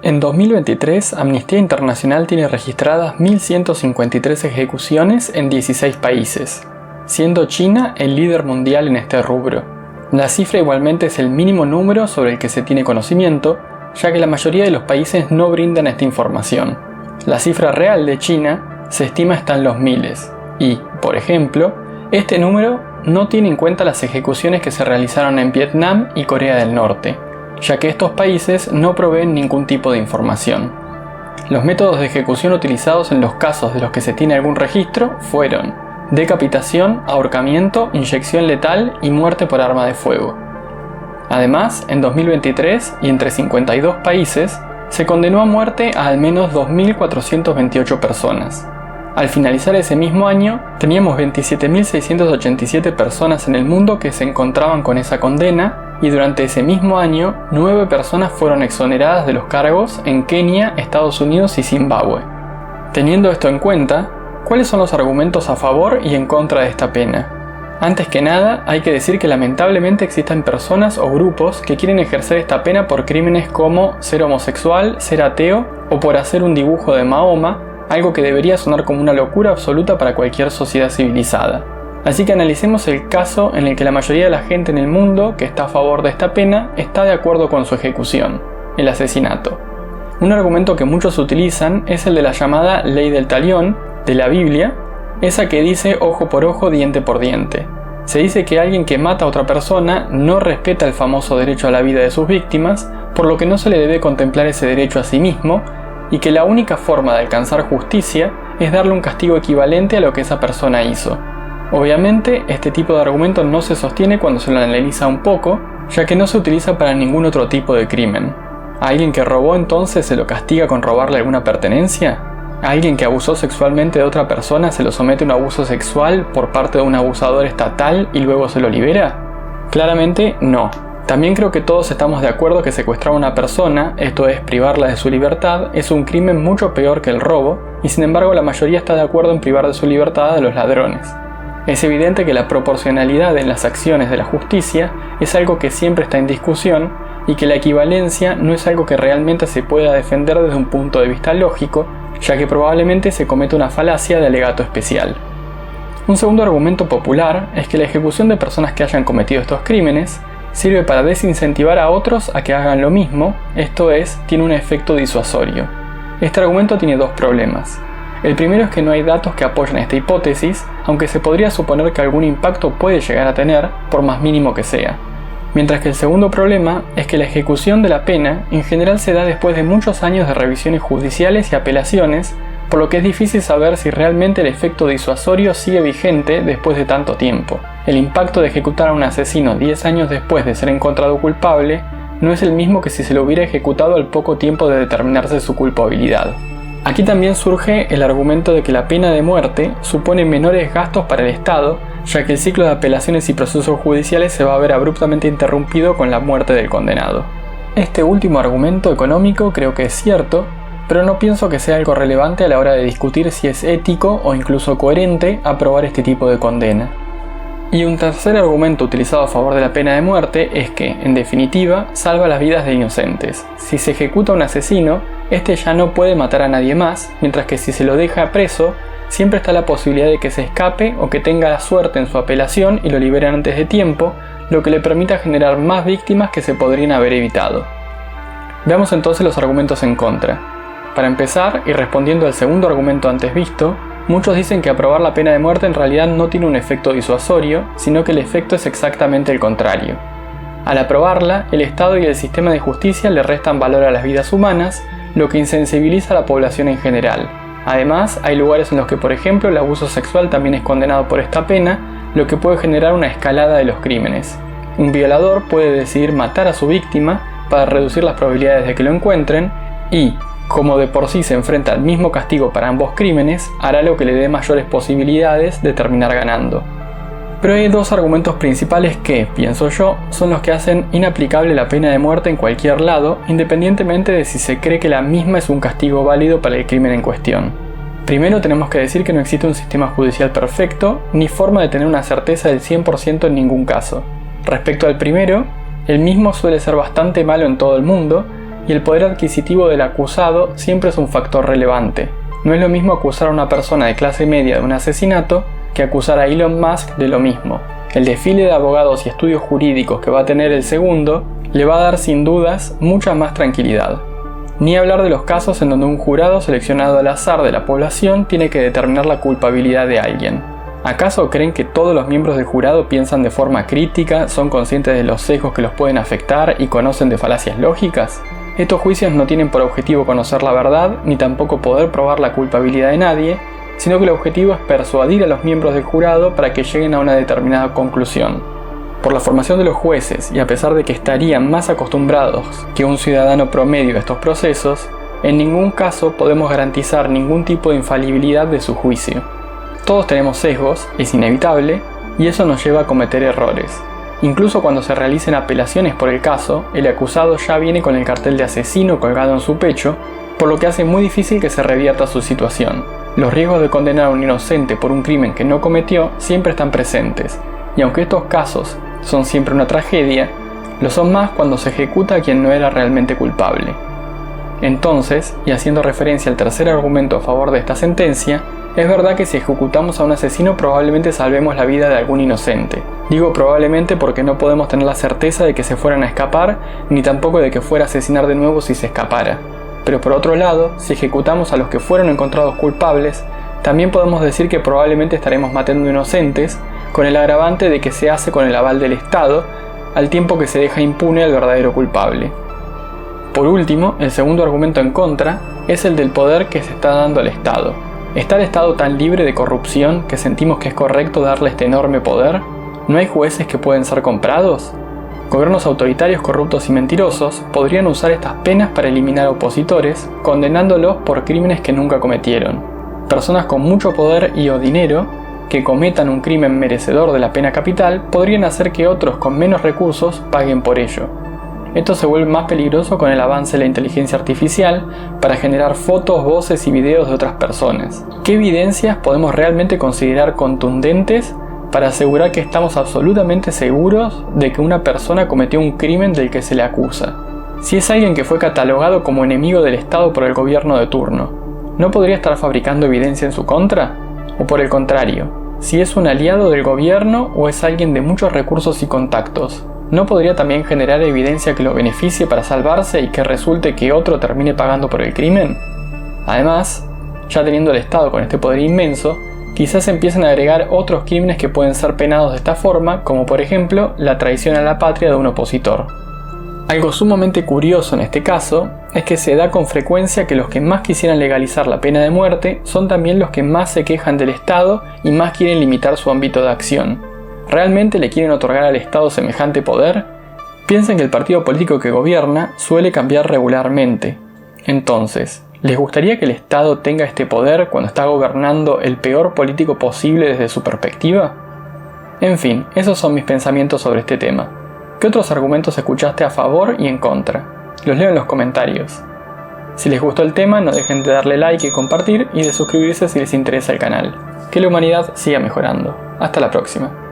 En 2023, Amnistía Internacional tiene registradas 1.153 ejecuciones en 16 países, siendo China el líder mundial en este rubro. La cifra igualmente es el mínimo número sobre el que se tiene conocimiento, ya que la mayoría de los países no brindan esta información. La cifra real de China se estima está en los miles, y, por ejemplo, este número no tiene en cuenta las ejecuciones que se realizaron en Vietnam y Corea del Norte, ya que estos países no proveen ningún tipo de información. Los métodos de ejecución utilizados en los casos de los que se tiene algún registro fueron decapitación, ahorcamiento, inyección letal y muerte por arma de fuego. Además, en 2023 y entre 52 países, se condenó a muerte a al menos 2.428 personas. Al finalizar ese mismo año, teníamos 27.687 personas en el mundo que se encontraban con esa condena, y durante ese mismo año, 9 personas fueron exoneradas de los cargos en Kenia, Estados Unidos y Zimbabue. Teniendo esto en cuenta, ¿cuáles son los argumentos a favor y en contra de esta pena? Antes que nada, hay que decir que lamentablemente existen personas o grupos que quieren ejercer esta pena por crímenes como ser homosexual, ser ateo o por hacer un dibujo de Mahoma, algo que debería sonar como una locura absoluta para cualquier sociedad civilizada. Así que analicemos el caso en el que la mayoría de la gente en el mundo que está a favor de esta pena está de acuerdo con su ejecución, el asesinato. Un argumento que muchos utilizan es el de la llamada ley del talión de la Biblia, esa que dice ojo por ojo, diente por diente. Se dice que alguien que mata a otra persona no respeta el famoso derecho a la vida de sus víctimas, por lo que no se le debe contemplar ese derecho a sí mismo, y que la única forma de alcanzar justicia es darle un castigo equivalente a lo que esa persona hizo. Obviamente, este tipo de argumento no se sostiene cuando se lo analiza un poco, ya que no se utiliza para ningún otro tipo de crimen. ¿A alguien que robó entonces se lo castiga con robarle alguna pertenencia? ¿A alguien que abusó sexualmente de otra persona se lo somete a un abuso sexual por parte de un abusador estatal y luego se lo libera? Claramente no. También creo que todos estamos de acuerdo que secuestrar a una persona, esto es privarla de su libertad, es un crimen mucho peor que el robo, y sin embargo la mayoría está de acuerdo en privar de su libertad a los ladrones. Es evidente que la proporcionalidad en las acciones de la justicia es algo que siempre está en discusión, y que la equivalencia no es algo que realmente se pueda defender desde un punto de vista lógico, ya que probablemente se cometa una falacia de alegato especial. Un segundo argumento popular es que la ejecución de personas que hayan cometido estos crímenes sirve para desincentivar a otros a que hagan lo mismo, esto es, tiene un efecto disuasorio. Este argumento tiene dos problemas. El primero es que no hay datos que apoyen esta hipótesis, aunque se podría suponer que algún impacto puede llegar a tener, por más mínimo que sea. Mientras que el segundo problema es que la ejecución de la pena en general se da después de muchos años de revisiones judiciales y apelaciones, por lo que es difícil saber si realmente el efecto disuasorio sigue vigente después de tanto tiempo. El impacto de ejecutar a un asesino 10 años después de ser encontrado culpable no es el mismo que si se lo hubiera ejecutado al poco tiempo de determinarse su culpabilidad. Aquí también surge el argumento de que la pena de muerte supone menores gastos para el Estado, ya que el ciclo de apelaciones y procesos judiciales se va a ver abruptamente interrumpido con la muerte del condenado. Este último argumento económico creo que es cierto, pero no pienso que sea algo relevante a la hora de discutir si es ético o incluso coherente aprobar este tipo de condena. Y un tercer argumento utilizado a favor de la pena de muerte es que, en definitiva, salva las vidas de inocentes. Si se ejecuta a un asesino, este ya no puede matar a nadie más, mientras que si se lo deja preso, siempre está la posibilidad de que se escape o que tenga suerte en su apelación y lo liberen antes de tiempo, lo que le permita generar más víctimas que se podrían haber evitado. Veamos entonces los argumentos en contra. Para empezar, y respondiendo al segundo argumento antes visto, muchos dicen que aprobar la pena de muerte en realidad no tiene un efecto disuasorio, sino que el efecto es exactamente el contrario. Al aprobarla, el Estado y el sistema de justicia le restan valor a las vidas humanas, lo que insensibiliza a la población en general. Además, hay lugares en los que, por ejemplo, el abuso sexual también es condenado por esta pena, lo que puede generar una escalada de los crímenes. Un violador puede decidir matar a su víctima para reducir las probabilidades de que lo encuentren y, como de por sí se enfrenta al mismo castigo para ambos crímenes, hará lo que le dé mayores posibilidades de terminar ganando. Pero hay dos argumentos principales que, pienso yo, son los que hacen inaplicable la pena de muerte en cualquier lado, independientemente de si se cree que la misma es un castigo válido para el crimen en cuestión. Primero tenemos que decir que no existe un sistema judicial perfecto, ni forma de tener una certeza del 100% en ningún caso. Respecto al primero, el mismo suele ser bastante malo en todo el mundo, y el poder adquisitivo del acusado siempre es un factor relevante. No es lo mismo acusar a una persona de clase media de un asesinato que acusar a Elon Musk de lo mismo. El desfile de abogados y estudios jurídicos que va a tener el segundo le va a dar sin dudas mucha más tranquilidad. Ni hablar de los casos en donde un jurado seleccionado al azar de la población tiene que determinar la culpabilidad de alguien. ¿Acaso creen que todos los miembros del jurado piensan de forma crítica, son conscientes de los sesgos que los pueden afectar y conocen de falacias lógicas? Estos juicios no tienen por objetivo conocer la verdad, ni tampoco poder probar la culpabilidad de nadie, sino que el objetivo es persuadir a los miembros del jurado para que lleguen a una determinada conclusión. Por la formación de los jueces, y a pesar de que estarían más acostumbrados que un ciudadano promedio a estos procesos, en ningún caso podemos garantizar ningún tipo de infalibilidad de su juicio. Todos tenemos sesgos, es inevitable, y eso nos lleva a cometer errores. Incluso cuando se realicen apelaciones por el caso, el acusado ya viene con el cartel de asesino colgado en su pecho, por lo que hace muy difícil que se revierta su situación. Los riesgos de condenar a un inocente por un crimen que no cometió siempre están presentes, y aunque estos casos son siempre una tragedia, lo son más cuando se ejecuta a quien no era realmente culpable. Entonces, y haciendo referencia al tercer argumento a favor de esta sentencia, es verdad que si ejecutamos a un asesino probablemente salvemos la vida de algún inocente. Digo probablemente porque no podemos tener la certeza de que se fueran a escapar, ni tampoco de que fuera a asesinar de nuevo si se escapara. Pero por otro lado, si ejecutamos a los que fueron encontrados culpables, también podemos decir que probablemente estaremos matando inocentes, con el agravante de que se hace con el aval del Estado, al tiempo que se deja impune al verdadero culpable. Por último, el segundo argumento en contra es el del poder que se está dando al Estado. ¿Está el Estado tan libre de corrupción que sentimos que es correcto darle este enorme poder? ¿No hay jueces que pueden ser comprados? Gobiernos autoritarios corruptos y mentirosos podrían usar estas penas para eliminar opositores, condenándolos por crímenes que nunca cometieron. Personas con mucho poder y o dinero que cometan un crimen merecedor de la pena capital podrían hacer que otros con menos recursos paguen por ello. Esto se vuelve más peligroso con el avance de la inteligencia artificial para generar fotos, voces y videos de otras personas. ¿Qué evidencias podemos realmente considerar contundentes para asegurar que estamos absolutamente seguros de que una persona cometió un crimen del que se le acusa? Si es alguien que fue catalogado como enemigo del Estado por el gobierno de turno, ¿no podría estar fabricando evidencia en su contra? O por el contrario, si es un aliado del gobierno o es alguien de muchos recursos y contactos, ¿no podría también generar evidencia que lo beneficie para salvarse y que resulte que otro termine pagando por el crimen? Además, ya teniendo el Estado con este poder inmenso, quizás empiecen a agregar otros crímenes que pueden ser penados de esta forma, como por ejemplo la traición a la patria de un opositor. Algo sumamente curioso en este caso es que se da con frecuencia que los que más quisieran legalizar la pena de muerte son también los que más se quejan del Estado y más quieren limitar su ámbito de acción. ¿Realmente le quieren otorgar al Estado semejante poder? Piensen que el partido político que gobierna suele cambiar regularmente. Entonces, ¿les gustaría que el Estado tenga este poder cuando está gobernando el peor político posible desde su perspectiva? En fin, esos son mis pensamientos sobre este tema. ¿Qué otros argumentos escuchaste a favor y en contra? Los leo en los comentarios. Si les gustó el tema, no dejen de darle like y compartir y de suscribirse si les interesa el canal. Que la humanidad siga mejorando. Hasta la próxima.